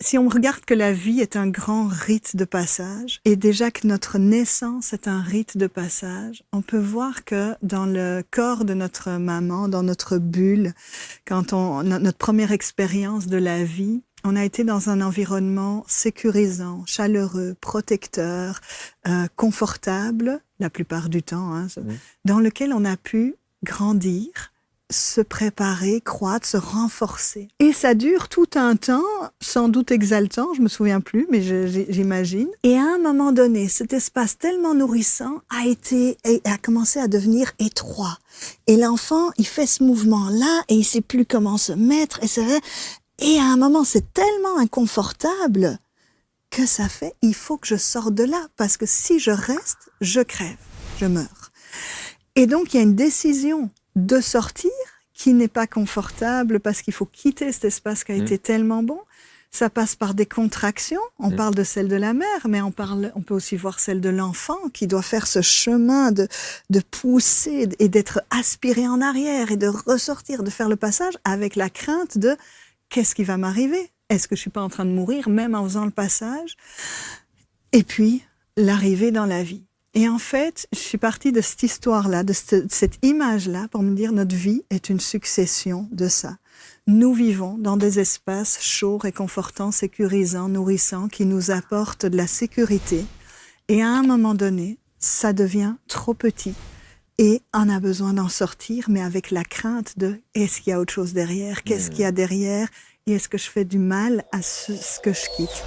Si on regarde que la vie est un grand rite de passage, et déjà que notre naissance est un rite de passage, on peut voir que dans le corps de notre maman, dans notre bulle, notre première expérience de la vie, on a été dans un environnement sécurisant, chaleureux, protecteur, confortable, la plupart du temps, dans lequel on a pu grandir, se préparer, croître, se renforcer. Et ça dure tout un temps, sans doute exaltant, je me souviens plus, mais j'imagine. Et à un moment donné, cet espace tellement nourrissant a commencé à devenir étroit. Et l'enfant, il fait ce mouvement-là et il sait plus comment se mettre. Et à un moment, c'est tellement inconfortable que ça fait, il faut que je sorte de là, parce que si je reste, je crève, je meurs. Et donc, il y a une décision de sortir qui n'est pas confortable parce qu'il faut quitter cet espace qui a été tellement bon. Ça passe par des contractions. On parle de celle de la mère, mais on peut aussi voir celle de l'enfant qui doit faire ce chemin de pousser et d'être aspiré en arrière et de ressortir, de faire le passage avec la crainte de qu'est-ce qui va m'arriver? Est-ce que je suis pas en train de mourir même en faisant le passage? Et puis, l'arrivée dans la vie. Et en fait, je suis partie de cette histoire-là, de cette image-là, pour me dire notre vie est une succession de ça. Nous vivons dans des espaces chauds, réconfortants, sécurisants, nourrissants, qui nous apportent de la sécurité. Et à un moment donné, ça devient trop petit. Et on a besoin d'en sortir, mais avec la crainte de est-ce qu'il y a autre chose derrière? Qu'est-ce qu'il y a derrière? Et est-ce que je fais du mal à ce que je quitte?